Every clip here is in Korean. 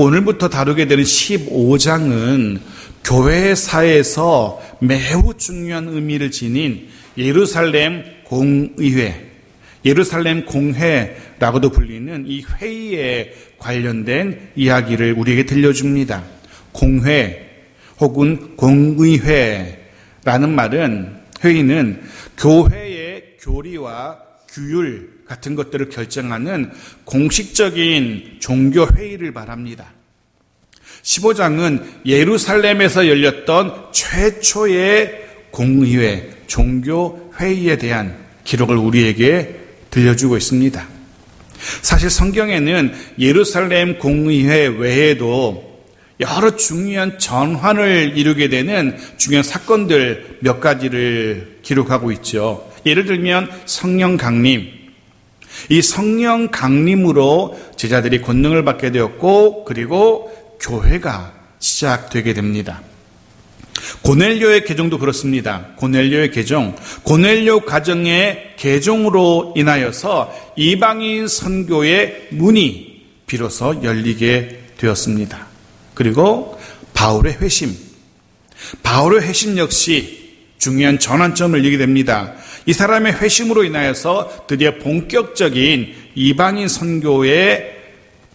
오늘부터 다루게 되는 15장은 교회사에서 매우 중요한 의미를 지닌 예루살렘 공의회, 예루살렘 공회라고도 불리는 이 회의에 관련된 이야기를 우리에게 들려줍니다. 공회 혹은 공의회라는 말은, 회의는 교회의 교리와 규율 같은 것들을 결정하는 공식적인 종교 회의를 말합니다. 15장은 예루살렘에서 열렸던 최초의 공의회, 종교 회의에 대한 기록을 우리에게 들려주고 있습니다. 사실 성경에는 예루살렘 공의회 외에도 여러 중요한 전환을 이루게 되는 중요한 사건들 몇 가지를 기록하고 있죠. 예를 들면 성령 강림. 이 성령 강림으로 제자들이 권능을 받게 되었고, 그리고 교회가 시작되게 됩니다. 고넬료의 개종도 그렇습니다. 고넬료의 개종, 고넬료 가정의 개종으로 인하여서 이방인 선교의 문이 비로소 열리게 되었습니다. 그리고 바울의 회심, 바울의 회심 역시 중요한 전환점을 이루게 됩니다. 이 사람의 회심으로 인하여서 드디어 본격적인 이방인 선교의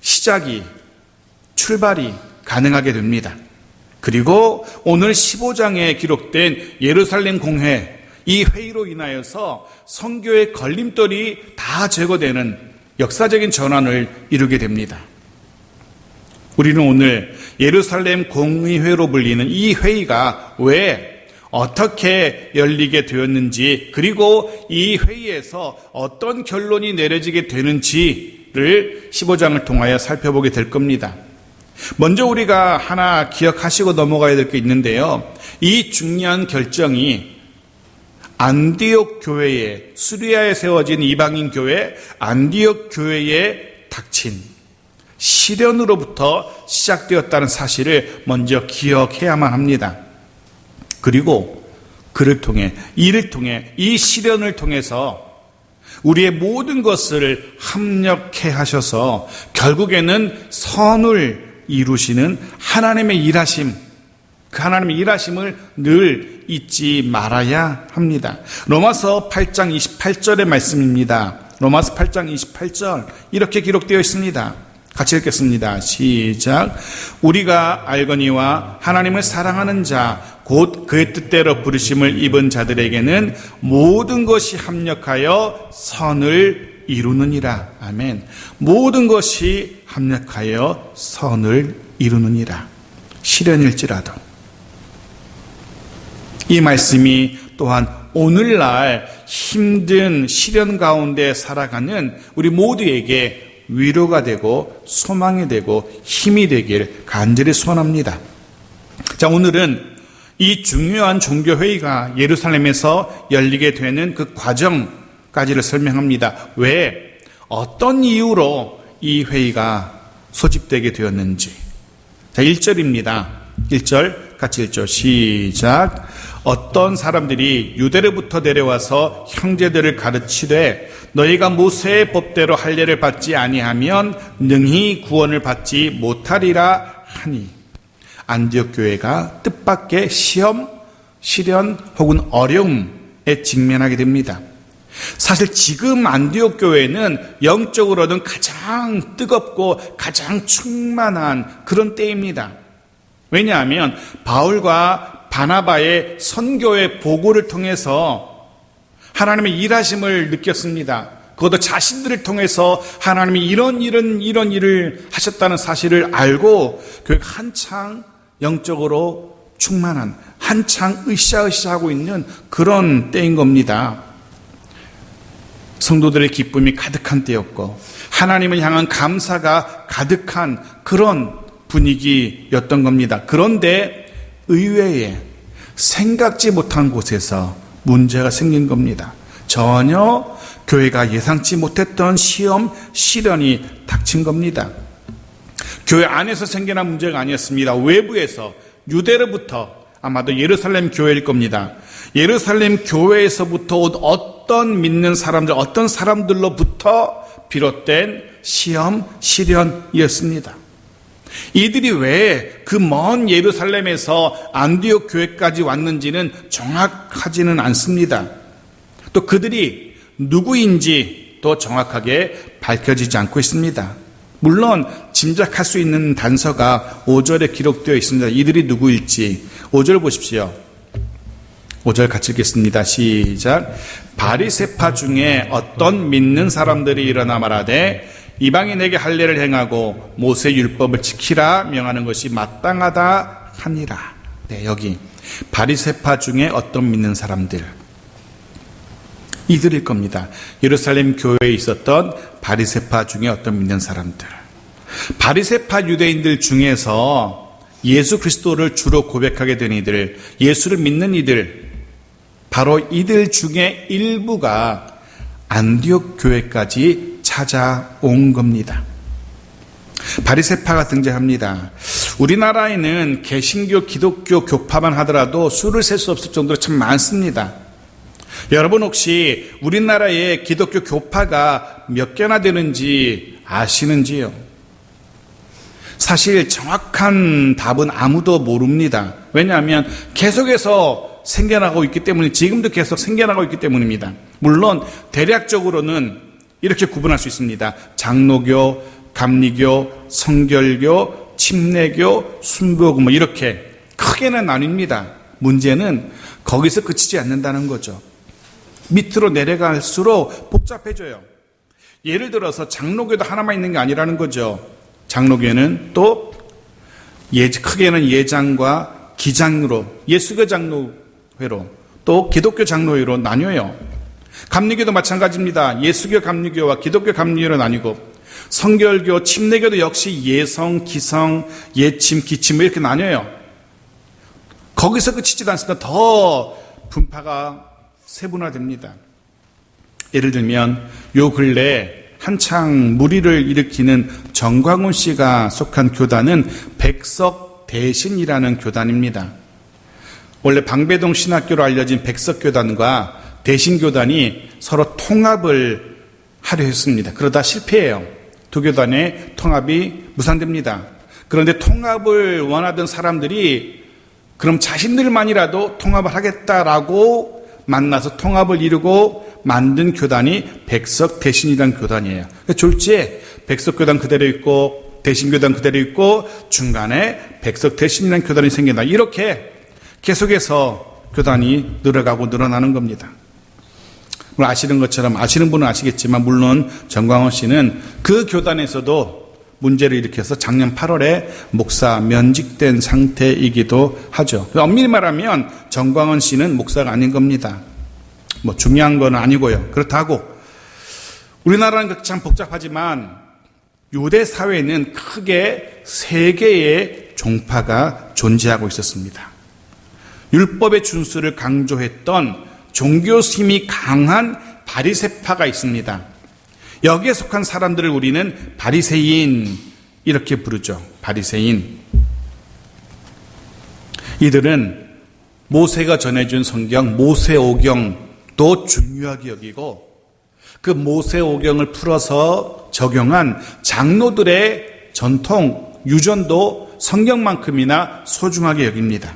시작이, 출발이 가능하게 됩니다. 그리고 오늘 15장에 기록된 예루살렘 공회, 이 회의로 인하여서 선교의 걸림돌이 다 제거되는 역사적인 전환을 이루게 됩니다. 우리는 오늘 예루살렘 공의회로 불리는 이 회의가 왜, 어떻게 열리게 되었는지, 그리고 이 회의에서 어떤 결론이 내려지게 되는지를 15장을 통하여 살펴보게 될 겁니다. 먼저 우리가 하나 기억하시고 넘어가야 될 게 있는데요. 이 중요한 결정이 안디옥 교회에, 수리아에 세워진 이방인 교회 안디옥 교회에 닥친 시련으로부터 시작되었다는 사실을 먼저 기억해야만 합니다. 그리고 그를 통해, 이를 통해, 이 시련을 통해서 우리의 모든 것을 합력해 하셔서 결국에는 선을 이루시는 하나님의 일하심, 그 하나님의 일하심을 늘 잊지 말아야 합니다. 로마서 8장 28절의 말씀입니다. 로마서 8장 28절 이렇게 기록되어 있습니다. 같이 읽겠습니다. 시작. 우리가 알거니와 하나님을 사랑하는 자, 곧 그의 뜻대로 부르심을 입은 자들에게는 모든 것이 합력하여 선을 이루느니라. 아멘. 모든 것이 합력하여 선을 이루느니라. 시련일지라도. 이 말씀이 또한 오늘날 힘든 시련 가운데 살아가는 우리 모두에게 위로가 되고 소망이 되고 힘이 되길 간절히 소원합니다. 자, 오늘은 이 중요한 종교회의가 예루살렘에서 열리게 되는 그 과정까지를 설명합니다. 왜, 어떤 이유로 이 회의가 소집되게 되었는지. 자, 1절입니다. 1절 같이 읽죠. 시작. 어떤 사람들이 유대로부터 내려와서 형제들을 가르치되 너희가 모세의 법대로 할례를 받지 아니하면 능히 구원을 받지 못하리라 하니. 안디옥 교회가 뜻밖의 시험, 시련 혹은 어려움에 직면하게 됩니다. 사실 지금 안디옥 교회는 영적으로는 가장 뜨겁고 가장 충만한 그런 때입니다. 왜냐하면 바울과 바나바의 선교의 보고를 통해서 하나님의 일하심을 느꼈습니다. 그것도 자신들을 통해서 하나님이 이런 일을 하셨다는 사실을 알고 교회가 한창 영적으로 충만한, 한창 으쌰으쌰하고 있는 그런 때인 겁니다. 성도들의 기쁨이 가득한 때였고 하나님을 향한 감사가 가득한 그런 분위기였던 겁니다. 그런데 의외에 생각지 못한 곳에서 문제가 생긴 겁니다. 전혀 교회가 예상치 못했던 시험, 시련이 닥친 겁니다. 교회 안에서 생겨난 문제가 아니었습니다. 외부에서, 유대로부터, 아마도 예루살렘 교회일 겁니다. 예루살렘 교회에서부터 온 어떤 믿는 사람들, 어떤 사람들로부터 비롯된 시험, 시련이었습니다. 이들이 왜 그 먼 예루살렘에서 안디옥 교회까지 왔는지는 정확하지는 않습니다. 또 그들이 누구인지 또 정확하게 밝혀지지 않고 있습니다. 물론 짐작할 수 있는 단서가 5절에 기록되어 있습니다. 이들이 누구일지 5절 보십시오. 5절 같이 읽겠습니다. 시작. 바리새파 중에 어떤 믿는 사람들이 일어나 말하되 이방인에게 할례를 행하고 모세 율법을 지키라 명하는 것이 마땅하다 하니라. 네, 여기 바리새파 중에 어떤 믿는 사람들, 이들일 겁니다. 예루살렘 교회에 있었던 바리새파 중에 어떤 믿는 사람들. 바리새파 유대인들 중에서 예수 그리스도를 주로 고백하게 된 이들, 예수를 믿는 이들, 바로 이들 중에 일부가 안디옥 교회까지 찾아온 겁니다. 바리새파가 등장합니다. 우리나라에는 개신교, 기독교 교파만 하더라도 수를 셀 수 없을 정도로 참 많습니다. 여러분 혹시 우리나라의 기독교 교파가 몇 개나 되는지 아시는지요? 사실 정확한 답은 아무도 모릅니다. 왜냐하면 계속해서 생겨나고 있기 때문에, 지금도 계속 생겨나고 있기 때문입니다. 물론 대략적으로는 이렇게 구분할 수 있습니다. 장로교, 감리교, 성결교, 침례교, 순교교 뭐 이렇게 크게는 나뉩니다. 문제는 거기서 그치지 않는다는 거죠. 밑으로 내려갈수록 복잡해져요. 예를 들어서 장로교도 하나만 있는 게 아니라는 거죠. 장로교는 또 크게는 예장과 기장으로, 예수교 장로회로, 또 기독교 장로회로 나뉘어요. 감리교도 마찬가지입니다. 예수교 감리교와 기독교 감리교로 나뉘고, 성결교, 침례교도 역시 예성, 기성, 예침, 기침 이렇게 나뉘어요. 거기서 그치지도 않습니다. 더 분파가 세분화됩니다. 예를 들면 요 근래 한창 무리를 일으키는 정광훈 씨가 속한 교단은 백석대신이라는 교단입니다. 원래 방배동 신학교로 알려진 백석교단과 대신교단이 서로 통합을 하려 했습니다. 그러다 실패해요. 두 교단의 통합이 무산됩니다. 그런데 통합을 원하던 사람들이 그럼 자신들만이라도 통합을 하겠다라고 만나서 통합을 이루고 만든 교단이 백석대신이라는 교단이에요. 졸지에 백석교단 그대로 있고 대신교단 그대로 있고 중간에 백석대신이라는 교단이 생긴다. 이렇게 계속해서 교단이 늘어가고 늘어나는 겁니다. 물론 아시는 것처럼, 아시는 분은 아시겠지만 물론 정광훈 씨는 그 교단에서도 문제를 일으켜서 작년 8월에 목사 면직된 상태이기도 하죠. 엄밀히 말하면 정광훈 씨는 목사가 아닌 겁니다. 뭐 중요한 건 아니고요. 그렇다고 우리나라는 참 복잡하지만 유대 사회에는 크게 세 개의 종파가 존재하고 있었습니다. 율법의 준수를 강조했던 종교심이 강한 바리새파가 있습니다. 여기에 속한 사람들을 우리는 바리새인 이렇게 부르죠. 바리새인. 이들은 모세가 전해준 성경 모세오경도 중요하게 여기고 그 모세오경을 풀어서 적용한 장로들의 전통 유전도 성경만큼이나 소중하게 여깁니다.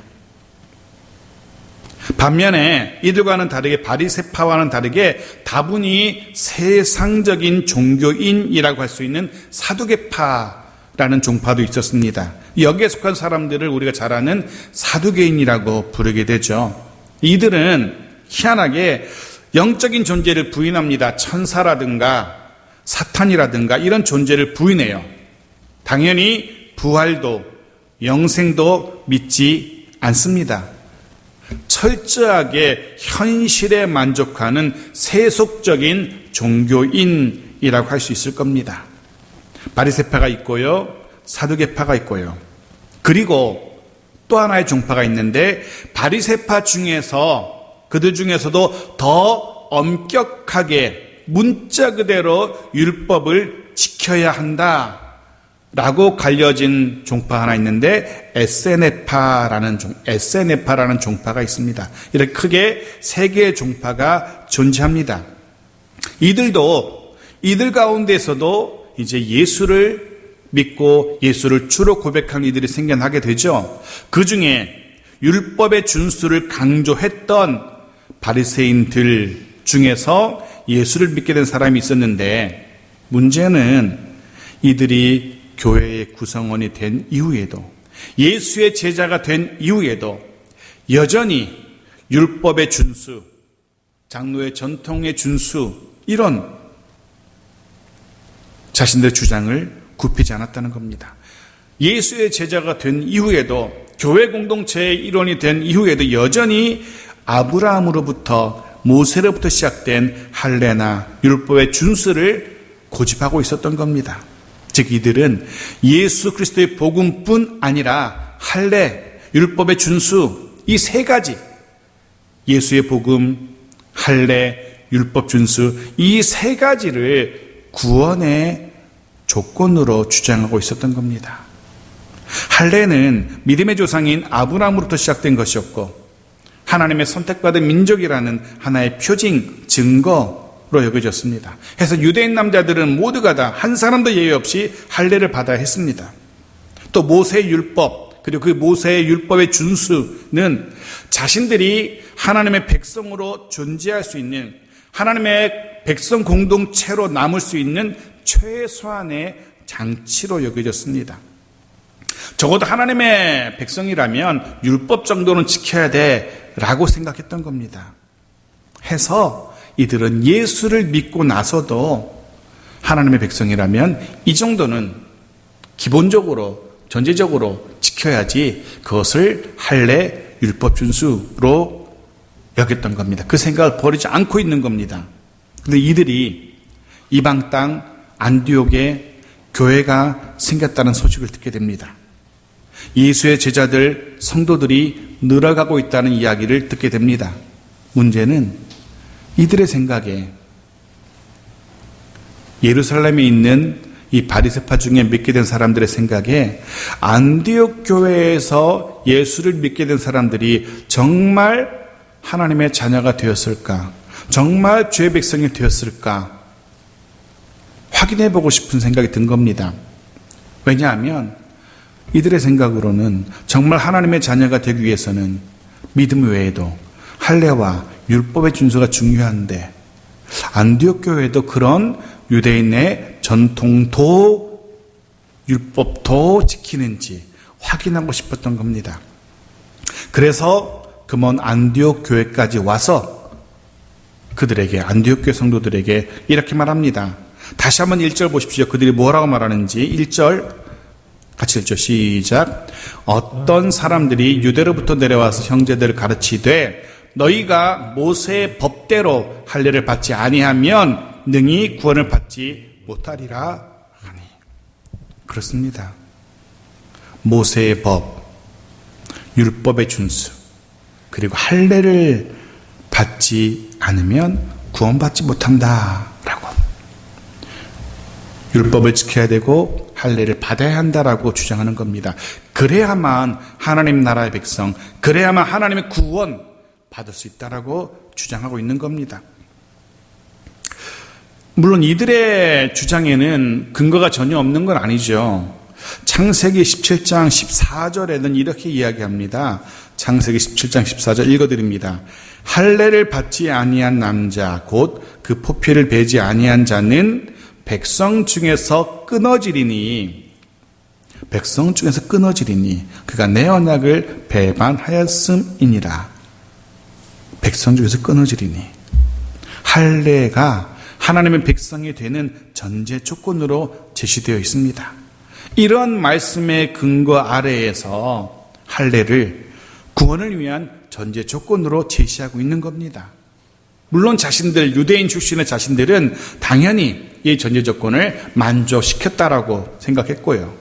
반면에 이들과는 다르게 바리새파와는 다르게 다분히 세상적인 종교인이라고 할 수 있는 사두개파라는 종파도 있었습니다. 여기에 속한 사람들을 우리가 잘 아는 사두개인이라고 부르게 되죠. 이들은 희한하게 영적인 존재를 부인합니다. 천사라든가 사탄이라든가 이런 존재를 부인해요. 당연히 부활도 영생도 믿지 않습니다. 철저하게 현실에 만족하는 세속적인 종교인이라고 할 수 있을 겁니다. 바리새파가 있고요, 사두개파가 있고요. 그리고 또 하나의 종파가 있는데 바리새파 중에서 그들 중에서도 더 엄격하게 문자 그대로 율법을 지켜야 한다 라고 갈려진 종파 하나 있는데 에세네파라는 종파가 있습니다. 이렇게 크게 세 개의 종파가 존재합니다. 이들 가운데서도 이제 예수를 믿고 예수를 주로 고백한 이들이 생겨나게 되죠. 그 중에 율법의 준수를 강조했던 바리새인들 중에서 예수를 믿게 된 사람이 있었는데, 문제는 이들이 교회의 구성원이 된 이후에도, 예수의 제자가 된 이후에도 여전히 율법의 준수, 장로의 전통의 준수, 이런 자신들의 주장을 굽히지 않았다는 겁니다. 예수의 제자가 된 이후에도, 교회 공동체의 일원이 된 이후에도 여전히 아브라함으로부터, 모세로부터 시작된 할례나 율법의 준수를 고집하고 있었던 겁니다. 즉 이들은 예수 그리스도의 복음뿐 아니라 할례, 율법의 준수, 이 세 가지, 예수의 복음, 할례, 율법 준수, 이 세 가지를 구원의 조건으로 주장하고 있었던 겁니다. 할례는 믿음의 조상인 아브라함으로부터 시작된 것이었고, 하나님의 선택받은 민족이라는 하나의 표징, 증거로 여겨졌습니다. 그래서 유대인 남자들은 모두가 다 한 사람도 예외 없이 할례를 받아야 했습니다. 또 모세의 율법, 그리고 그 모세의 율법의 준수는 자신들이 하나님의 백성으로 존재할 수 있는, 하나님의 백성 공동체로 남을 수 있는 최소한의 장치로 여겨졌습니다. 적어도 하나님의 백성이라면 율법 정도는 지켜야 돼라고 생각했던 겁니다. 해서 이들은 예수를 믿고 나서도 하나님의 백성이라면 이 정도는 기본적으로, 전제적으로 지켜야지, 그것을 할례, 율법 준수로 여겼던 겁니다. 그 생각을 버리지 않고 있는 겁니다. 그런데 이들이 이방 땅 안디옥에 교회가 생겼다는 소식을 듣게 됩니다. 예수의 제자들, 성도들이 늘어가고 있다는 이야기를 듣게 됩니다. 문제는 이들의 생각에, 예루살렘에 있는 이 바리새파 중에 믿게 된 사람들의 생각에, 안디옥 교회에서 예수를 믿게 된 사람들이 정말 하나님의 자녀가 되었을까? 정말 주의 백성이 되었을까? 확인해보고 싶은 생각이 든 겁니다. 왜냐하면 이들의 생각으로는 정말 하나님의 자녀가 되기 위해서는 믿음 외에도 할례와 율법의 준수가 중요한데, 안디옥 교회도 그런 유대인의 전통도 율법도 지키는지 확인하고 싶었던 겁니다. 그래서 그 먼 안디옥 교회까지 와서 그들에게, 안디옥 교회 성도들에게 이렇게 말합니다. 다시 한번 1절 보십시오. 그들이 뭐라고 말하는지. 1절 같이 읽죠. 시작. 어떤 사람들이 유대로부터 내려와서 형제들을 가르치되 너희가 모세의 법대로 할례를 받지 아니하면 능히 구원을 받지 못하리라 하니. 그렇습니다. 모세의 법, 율법의 준수, 그리고 할례를 받지 않으면 구원받지 못한다라고. 율법을 지켜야 되고 할례를 받아야 한다라고 주장하는 겁니다. 그래야만 하나님 나라의 백성, 그래야만 하나님의 구원 받을 수 있다라고 주장하고 있는 겁니다. 물론 이들의 주장에는 근거가 전혀 없는 건 아니죠. 창세기 17장 14절에는 이렇게 이야기합니다. 창세기 17장 14절 읽어드립니다. 할례를 받지 아니한 남자 곧 그 포피를 베지 아니한 자는 백성 중에서 끊어지리니, 백성 중에서 끊어지리니 그가 내 언약을 배반하였음이니라. 백성 중에서 끊어지리니, 할례가 하나님의 백성이 되는 전제 조건으로 제시되어 있습니다. 이런 말씀의 근거 아래에서 할례를 구원을 위한 전제 조건으로 제시하고 있는 겁니다. 물론 자신들, 유대인 출신의 자신들은 당연히 이 전제 조건을 만족시켰다라고 생각했고요.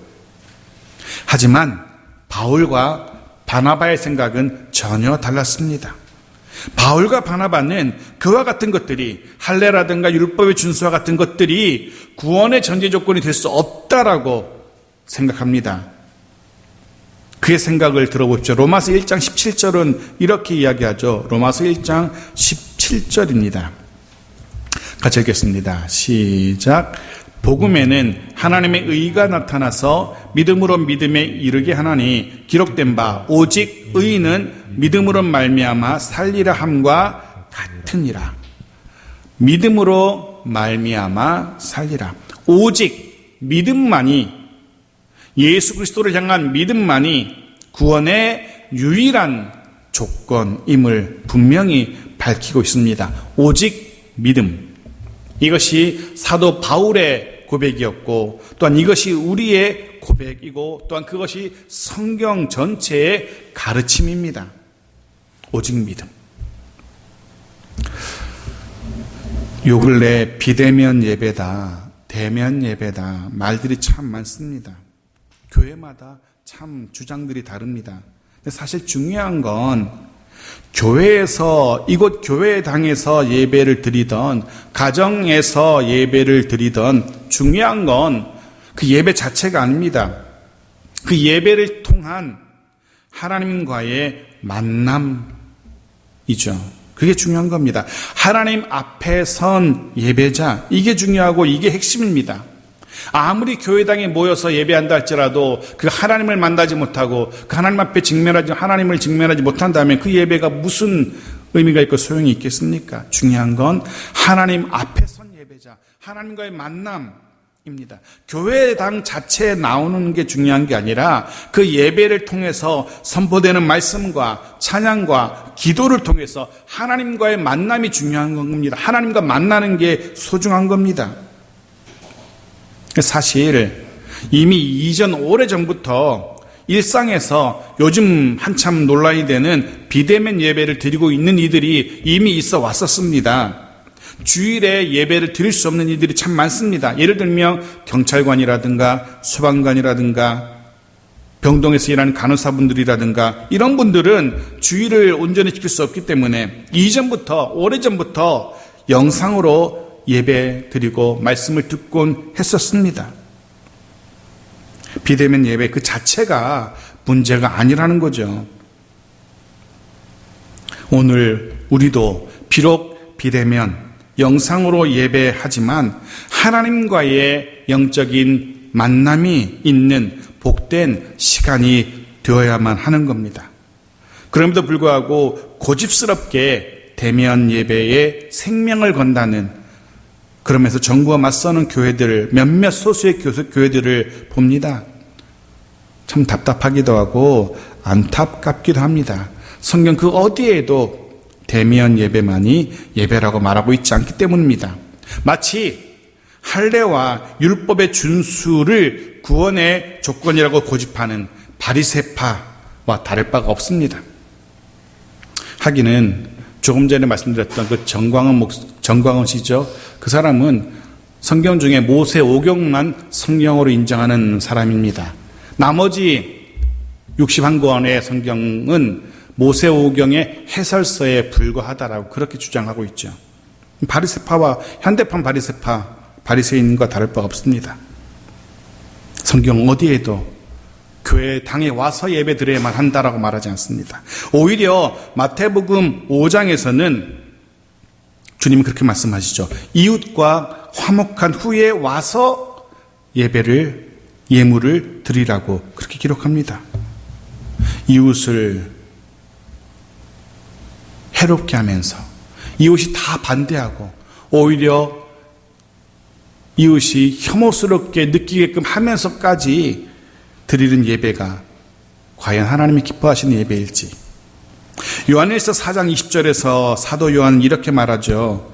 하지만 바울과 바나바의 생각은 전혀 달랐습니다. 바울과 바나바는 그와 같은 것들이, 할례라든가 율법의 준수와 같은 것들이 구원의 전제 조건이 될 수 없다라고 생각합니다. 그의 생각을 들어보십시오. 로마서 1장 17절은 이렇게 이야기하죠. 로마서 1장 17절입니다. 같이 읽겠습니다. 시작. 복음에는 하나님의 의가 나타나서 믿음으로 믿음에 이르게 하나니 기록된 바 오직 의인은 믿음으로 말미암아 살리라 함과 같으니라. 믿음으로 말미암아 살리라. 오직 믿음만이, 예수 그리스도를 향한 믿음만이 구원의 유일한 조건임을 분명히 밝히고 있습니다. 오직 믿음. 이것이 사도 바울의 고백이었고, 또한 이것이 우리의 고백이고, 또한 그것이 성경 전체의 가르침입니다. 오직 믿음. 요 근래 비대면 예배다, 대면 예배다 말들이 참 많습니다. 교회마다 참 주장들이 다릅니다. 근데 사실 중요한 건 교회에서, 이곳 교회당에서 예배를 드리던, 가정에서 예배를 드리던, 중요한 건 그 예배 자체가 아닙니다. 그 예배를 통한 하나님과의 만남이죠. 그게 중요한 겁니다. 하나님 앞에 선 예배자, 이게 중요하고 이게 핵심입니다. 아무리 교회당에 모여서 예배한다 할지라도 그 하나님을 만나지 못하고 그 하나님 앞에 하나님을 직면하지 못한다면 그 예배가 무슨 의미가 있고 소용이 있겠습니까? 중요한 건 하나님 앞에 선 예배자, 하나님과의 만남입니다. 교회당 자체에 나오는 게 중요한 게 아니라 그 예배를 통해서 선포되는 말씀과 찬양과 기도를 통해서 하나님과의 만남이 중요한 겁니다. 하나님과 만나는 게 소중한 겁니다. 사실 이미 이전 오래전부터 일상에서 요즘 한참 논란이 되는 비대면 예배를 드리고 있는 이들이 이미 있어 왔었습니다. 주일에 예배를 드릴 수 없는 이들이 참 많습니다. 예를 들면 경찰관이라든가 소방관이라든가 병동에서 일하는 간호사분들이라든가 이런 분들은 주일을 온전히 지킬 수 없기 때문에 이전부터, 오래전부터 영상으로 예배 드리고 말씀을 듣곤 했었습니다. 비대면 예배 그 자체가 문제가 아니라는 거죠. 오늘 우리도 비록 비대면 영상으로 예배하지만 하나님과의 영적인 만남이 있는 복된 시간이 되어야만 하는 겁니다. 그럼에도 불구하고 고집스럽게 대면 예배에 생명을 건다는, 그러면서 정부와 맞서는 교회들, 몇몇 소수의 교회들을 봅니다. 참 답답하기도 하고 안타깝기도 합니다. 성경 그 어디에도 대면 예배만이 예배라고 말하고 있지 않기 때문입니다. 마치 할례와 율법의 준수를 구원의 조건이라고 고집하는 바리새파와 다를 바가 없습니다. 하기는 조금 전에 말씀드렸던 그 정광훈 씨죠. 그 사람은 성경 중에 모세 오경만 성경으로 인정하는 사람입니다. 나머지 61권의 성경은 모세 오경의 해설서에 불과하다라고 그렇게 주장하고 있죠. 바리새파와 현대판 바리새인과 다를 바가 없습니다. 성경 어디에도 교회 당에 와서 예배 드려야만 한다라고 말하지 않습니다. 오히려 마태복음 5장에서는 주님이 그렇게 말씀하시죠. 이웃과 화목한 후에 와서 예물을 드리라고 그렇게 기록합니다. 이웃을 해롭게 하면서 이웃이 다 반대하고 오히려 이웃이 혐오스럽게 느끼게끔 하면서까지 드리는 예배가 과연 하나님이 기뻐하시는 예배일지. 요한일서 4장 20절에서 사도 요한은 이렇게 말하죠.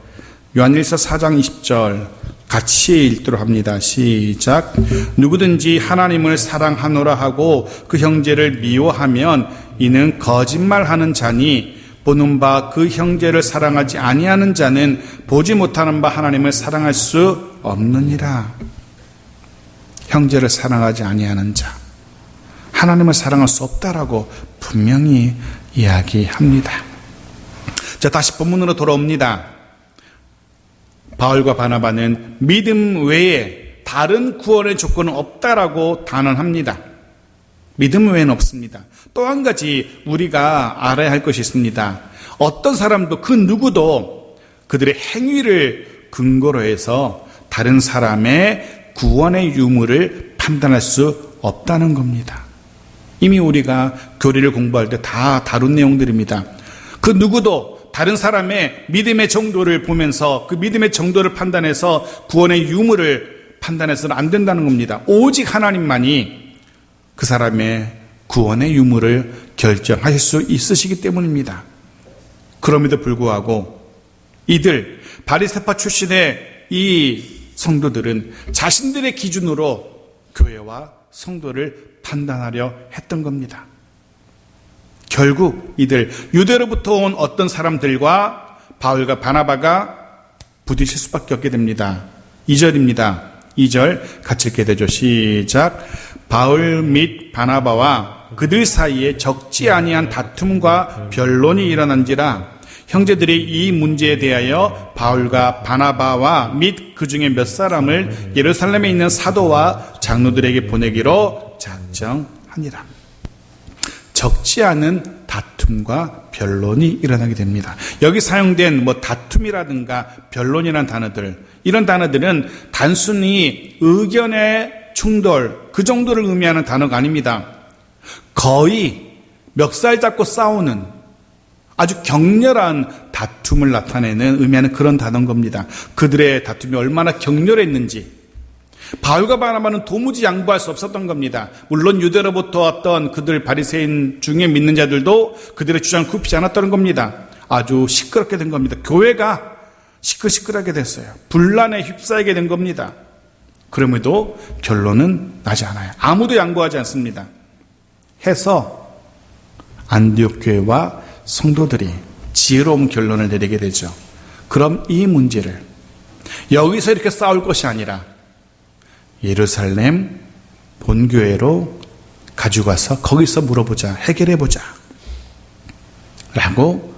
요한일서 4장 20절 같이 읽도록 합니다. 시작. 누구든지 하나님을 사랑하노라 하고 그 형제를 미워하면 이는 거짓말하는 자니 보는 바 그 형제를 사랑하지 아니하는 자는 보지 못하는 바 하나님을 사랑할 수 없느니라. 형제를 사랑하지 아니하는 자, 하나님을 사랑할 수 없다라고 분명히 이야기합니다. 자, 다시 본문으로 돌아옵니다. 바울과 바나바는 믿음 외에 다른 구원의 조건은 없다라고 단언합니다. 믿음 외에는 없습니다. 또 한 가지 우리가 알아야 할 것이 있습니다. 어떤 사람도 그 누구도 그들의 행위를 근거로 해서 다른 사람의 구원의 유무를 판단할 수 없다는 겁니다. 이미 우리가 교리를 공부할 때 다 다룬 내용들입니다. 그 누구도 다른 사람의 믿음의 정도를 보면서 그 믿음의 정도를 판단해서 구원의 유무를 판단해서는 안 된다는 겁니다. 오직 하나님만이 그 사람의 구원의 유무를 결정하실 수 있으시기 때문입니다. 그럼에도 불구하고 이들 바리새파 출신의 이 성도들은 자신들의 기준으로 교회와 성도를 판단하려 했던 겁니다. 결국 이들 유대로부터 온 어떤 사람들과 바울과 바나바가 부딪힐 수밖에 없게 됩니다. 2절입니다. 2절 같이 읽게 되죠. 시작. 바울 및 바나바와 그들 사이에 적지 아니한 다툼과 변론이 일어난지라 형제들이 이 문제에 대하여 바울과 바나바와 및 그 중에 몇 사람을 예루살렘에 있는 사도와 장로들에게 보내기로 작정하니라. 적지 않은 다툼과 변론이 일어나게 됩니다. 여기 사용된 다툼이라든가 변론이라는 단어들, 이런 단어들은 단순히 의견의 충돌, 그 정도를 의미하는 단어가 아닙니다. 거의 멱살 잡고 싸우는 아주 격렬한 다툼을 나타내는 의미하는 그런 단어인 겁니다. 그들의 다툼이 얼마나 격렬했는지 바울과 바나바는 도무지 양보할 수 없었던 겁니다. 물론 유대로부터 왔던 그들 바리새인 중에 믿는 자들도 그들의 주장을 굽히지 않았다는 겁니다. 아주 시끄럽게 된 겁니다. 교회가 시끌시끌하게 됐어요. 분란에 휩싸이게 된 겁니다. 그럼에도 결론은 나지 않아요. 아무도 양보하지 않습니다. 해서 안디옥 교회와 성도들이 지혜로운 결론을 내리게 되죠. 그럼 이 문제를 여기서 이렇게 싸울 것이 아니라 예루살렘 본교회로 가져가서 거기서 물어보자, 해결해보자 라고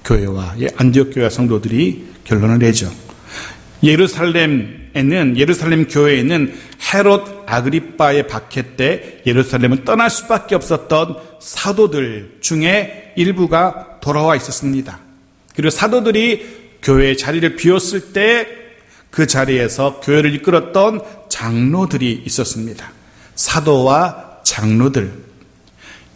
교회와 안디옥 교회와 성도들이 결론을 내죠. 예루살렘 교회에는 헤롯 아그리빠의 박해 때 예루살렘을 떠날 수밖에 없었던 사도들 중에 일부가 돌아와 있었습니다. 그리고 사도들이 교회의 자리를 비웠을 때 그 자리에서 교회를 이끌었던 장로들이 있었습니다. 사도와 장로들.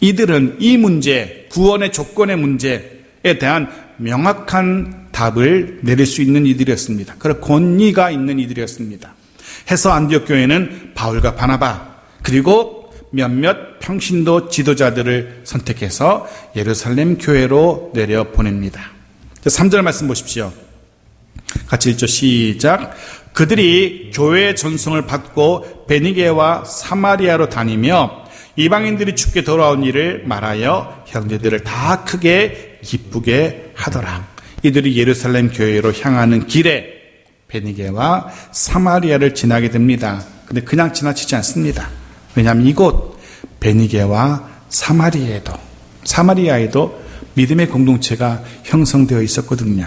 이들은 이 문제, 구원의 조건의 문제에 대한 명확한 답을 내릴 수 있는 이들이었습니다. 그런 권위가 있는 이들이었습니다. 해서 안디옥 교회는 바울과 바나바 그리고 몇몇 평신도 지도자들을 선택해서 예루살렘 교회로 내려보냅니다. 3절 말씀 보십시오. 같이 읽죠. 시작. 그들이 교회의 전송을 받고 베니게와 사마리아로 다니며 이방인들이 죽게 돌아온 일을 말하여 형제들을 다 크게 기쁘게 하더라. 이들이 예루살렘 교회로 향하는 길에 베니게와 사마리아를 지나게 됩니다. 근데 그냥 지나치지 않습니다. 왜냐하면 이곳 베니게와 사마리아에도 믿음의 공동체가 형성되어 있었거든요.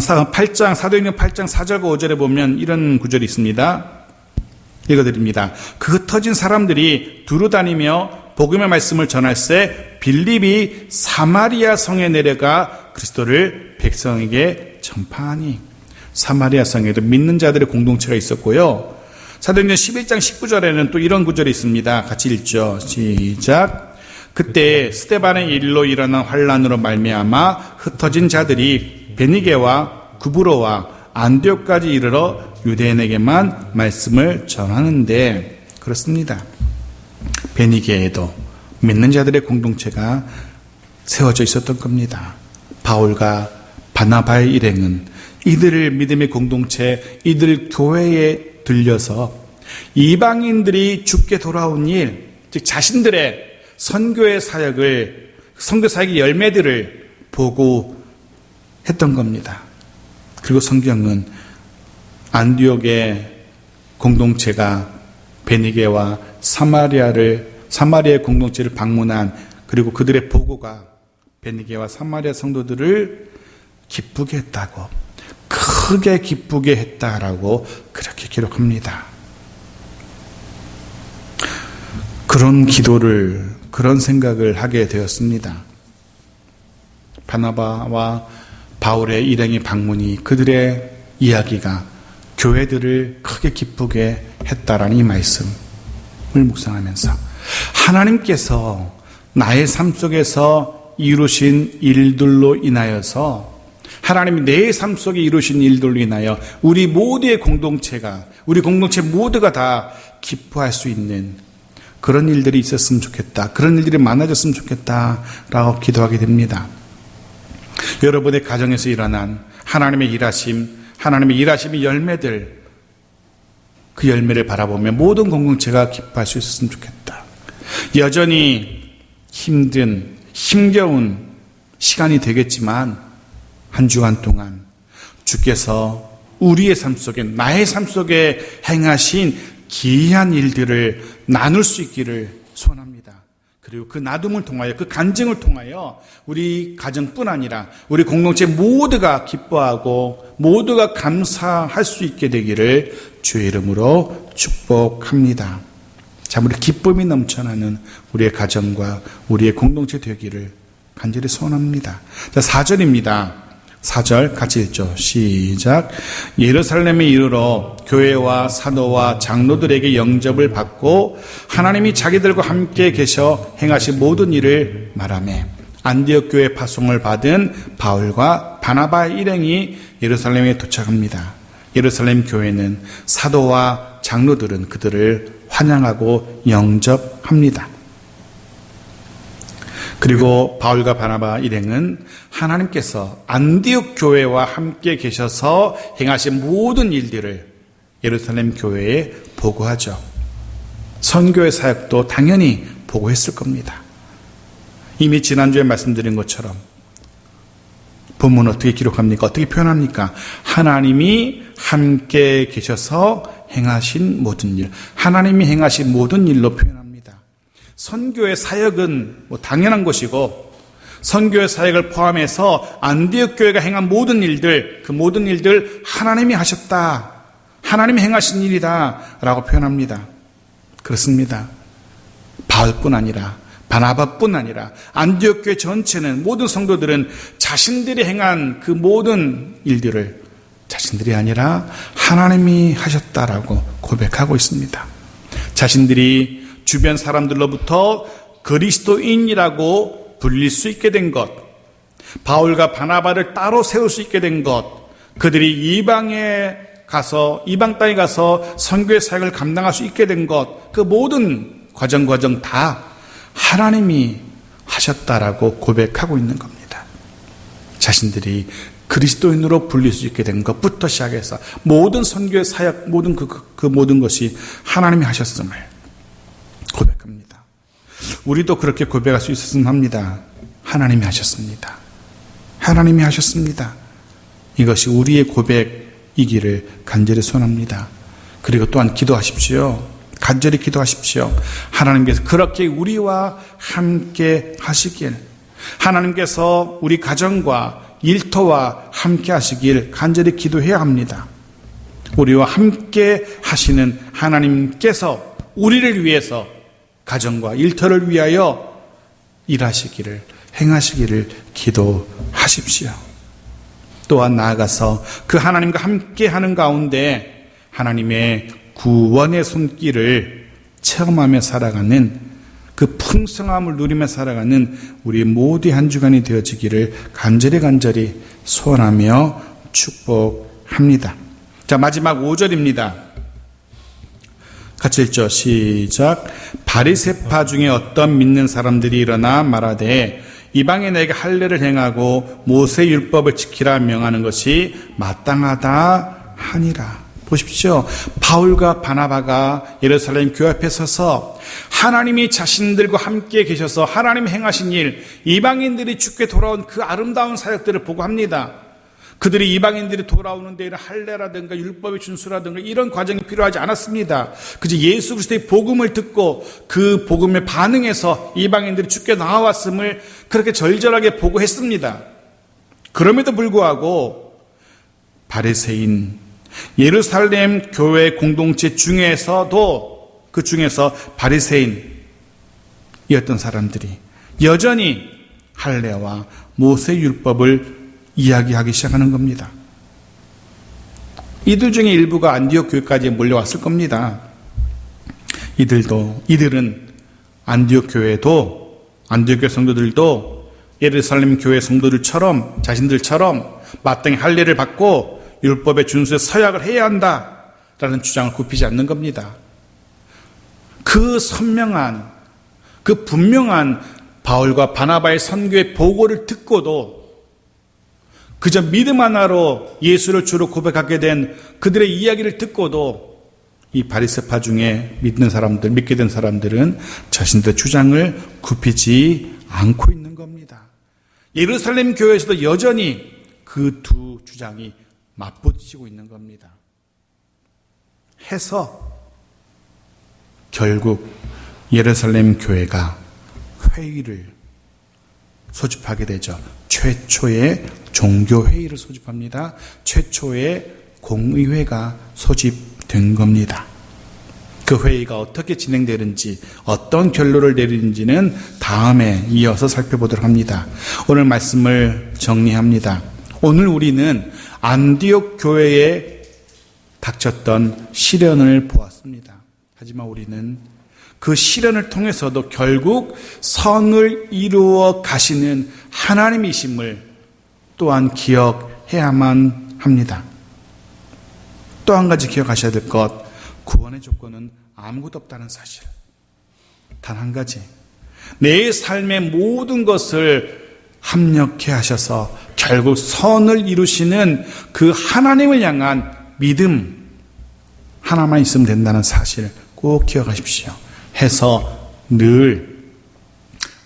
사도행전 8장 4절과 5절에 보면 이런 구절이 있습니다. 읽어드립니다. 그 흩어진 사람들이 두루 다니며 복음의 말씀을 전할새 빌립이 사마리아 성에 내려가 그리스도를 백성에게 전파하니. 사마리아 성에도 믿는 자들의 공동체가 있었고요. 사도행전 11장 19절에는 또 이런 구절이 있습니다. 같이 읽죠. 시작. 그때 스데반의 일로 일어난 환란으로 말미암아 흩어진 자들이 베니게와 구브로와 안디옥까지 이르러 유대인에게만 말씀을 전하는데, 그렇습니다. 베니게에도 믿는 자들의 공동체가 세워져 있었던 겁니다. 바울과 바나바의 일행은 이들을 믿음의 공동체, 이들 교회에 들려서 이방인들이 죽게 돌아온 일, 즉 자신들의 선교 사역의 열매들을 보고 했던 겁니다. 그리고 성경은 안디옥의 공동체가 베니게와 사마리아의 공동체를 방문한, 그리고 그들의 보고가 베니게와 사마리아 성도들을 기쁘게 했다고, 크게 기쁘게 했다라고 그렇게 기록합니다. 그런 기도를, 그런 생각을 하게 되었습니다. 바나바와 바울의 일행의 방문이, 그들의 이야기가 교회들을 크게 기쁘게 했다라는 이 말씀을 묵상하면서 하나님께서 나의 삶 속에서 이루신 일들로 인하여서 하나님이 내 삶 속에 이루신 일들로 인하여 우리 모두의 공동체가 우리 공동체 모두가 다 기뻐할 수 있는 그런 일들이 있었으면 좋겠다. 그런 일들이 많아졌으면 좋겠다라고 기도하게 됩니다. 여러분의 가정에서 일어난 하나님의 일하심의 열매들, 그 열매를 바라보며 모든 공동체가 기뻐할 수 있었으면 좋겠다. 여전히 힘겨운 시간이 되겠지만 한 주간 동안 주께서 우리의 삶 속에, 나의 삶 속에 행하신 기이한 일들을 나눌 수 있기를 소원합니다. 그리고 그 나눔을 통하여, 그 간증을 통하여 우리 가정뿐 아니라 우리 공동체 모두가 기뻐하고 모두가 감사할 수 있게 되기를 주의 이름으로 축복합니다. 참 우리 기쁨이 넘쳐나는 우리의 가정과 우리의 공동체 되기를 간절히 소원합니다. 자, 4절입니다. 4절 같이 읽죠. 시작. 예루살렘에 이르러 교회와 사도와 장로들에게 영접을 받고 하나님이 자기들과 함께 계셔 행하신 모든 일을 말하매 안디옥 교회 파송을 받은 바울과 바나바의 일행이 예루살렘에 도착합니다. 예루살렘 교회는 사도와 장로들은 그들을 환영하고 영접합니다. 그리고 바울과 바나바 일행은 하나님께서 안디옥 교회와 함께 계셔서 행하신 모든 일들을 예루살렘 교회에 보고하죠. 선교의 사역도 당연히 보고했을 겁니다. 이미 지난주에 말씀드린 것처럼 본문은 어떻게 기록합니까? 어떻게 표현합니까? 하나님이 함께 계셔서 행하신 모든 일, 하나님이 행하신 모든 일로 표현합니다. 선교의 사역은 당연한 것이고 선교의 사역을 포함해서 안디옥 교회가 행한 모든 일들, 그 모든 일들 하나님이 하셨다, 하나님이 행하신 일이다 라고 표현합니다. 그렇습니다. 바울뿐 아니라 바나바뿐 아니라 안디옥 교회 전체는, 모든 성도들은 자신들이 행한 그 모든 일들을 자신들이 아니라 하나님이 하셨다라고 고백하고 있습니다. 자신들이 주변 사람들로부터 그리스도인이라고 불릴 수 있게 된 것, 바울과 바나바를 따로 세울 수 있게 된 것, 그들이 이방 땅에 가서 선교의 사역을 감당할 수 있게 된 것, 그 모든 과정 다 하나님이 하셨다라고 고백하고 있는 겁니다. 자신들이 그리스도인으로 불릴 수 있게 된 것부터 시작해서 모든 선교의 사역, 모든 그 모든 것이 하나님이 하셨음을 고백합니다. 우리도 그렇게 고백할 수 있었으면 합니다. 하나님이 하셨습니다. 하나님이 하셨습니다. 이것이 우리의 고백이기를 간절히 소원합니다. 그리고 또한 기도하십시오. 간절히 기도하십시오. 하나님께서 그렇게 우리와 함께 하시길, 하나님께서 우리 가정과 일터와 함께 하시길 간절히 기도해야 합니다. 우리와 함께 하시는 하나님께서 우리를 위해서 가정과 일터를 위하여 일하시기를, 행하시기를 기도하십시오. 또한 나아가서 그 하나님과 함께 하는 가운데 하나님의 구원의 손길을 체험하며 살아가는, 그 풍성함을 누리며 살아가는 우리 모두의 한 주간이 되어지기를 간절히 소원하며 축복합니다. 자, 마지막 5절입니다. 같이 읽죠. 시작. 바리새파 중에 어떤 믿는 사람들이 일어나 말하되 이방인에게 할례를 행하고 모세 율법을 지키라 명하는 것이 마땅하다 하니라. 보십시오. 바울과 바나바가 예루살렘 교회 앞에 서서 하나님이 자신들과 함께 계셔서 하나님 행하신 일, 이방인들이 주께 돌아온 그 아름다운 사역들을 보고합니다. 그들이 이방인들이 돌아오는 데에는 할례라든가 율법의 준수라든가 이런 과정이 필요하지 않았습니다. 그저 예수 그리스도의 복음을 듣고 그 복음에 반응해서 이방인들이 주께 나와왔음을 그렇게 절절하게 보고했습니다. 그럼에도 불구하고 바리새인, 예루살렘 교회 공동체 중에서도, 그 중에서 바리새인이었던 사람들이 여전히 할례와 모세 율법을 이야기하기 시작하는 겁니다. 이들 중에 일부가 안디옥 교회까지 몰려왔을 겁니다. 이들은 안디옥 교회도, 안디옥 교회 성도들도 예루살렘 교회 성도들처럼, 자신들처럼 마땅히 할례를 받고 율법의 준수에 서약을 해야 한다라는 주장을 굽히지 않는 겁니다. 그 선명한, 그 분명한 바울과 바나바의 선교의 보고를 듣고도 그저 믿음 하나로 예수를 주로 고백하게 된 그들의 이야기를 듣고도 이 바리새파 중에 믿게 된 사람들은 자신들의 주장을 굽히지 않고 있는 겁니다. 예루살렘 교회에서도 여전히 그 두 주장이 맞붙이고 있는 겁니다. 해서 결국 예루살렘 교회가 회의를 소집하게 되죠. 최초의 종교회의를 소집합니다. 최초의 공의회가 소집된 겁니다. 그 회의가 어떻게 진행되는지, 어떤 결론을 내리는지는 다음에 이어서 살펴보도록 합니다. 오늘 말씀을 정리합니다. 오늘 우리는 안디옥 교회에 닥쳤던 시련을 보았습니다. 하지만 우리는 그 시련을 통해서도 결국 선을 이루어 가시는 하나님이심을 또한 기억해야만 합니다. 또 한 가지 기억하셔야 될 것, 구원의 조건은 아무것도 없다는 사실. 단 한 가지, 내 삶의 모든 것을 합력해 하셔서 결국 선을 이루시는 그 하나님을 향한 믿음 하나만 있으면 된다는 사실 꼭 기억하십시오. 해서 늘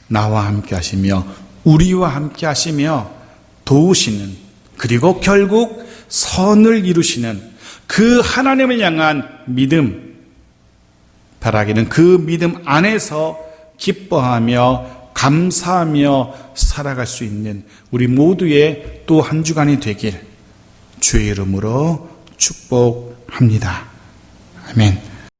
나와 함께 하시며 우리와 함께 하시며 도우시는, 그리고 결국 선을 이루시는 그 하나님을 향한 믿음 바라기는 그 믿음 안에서 기뻐하며 감사하며 살아갈 수 있는 우리 모두의 또 한 주간이 되길 주의 이름으로 축복합니다. 아멘.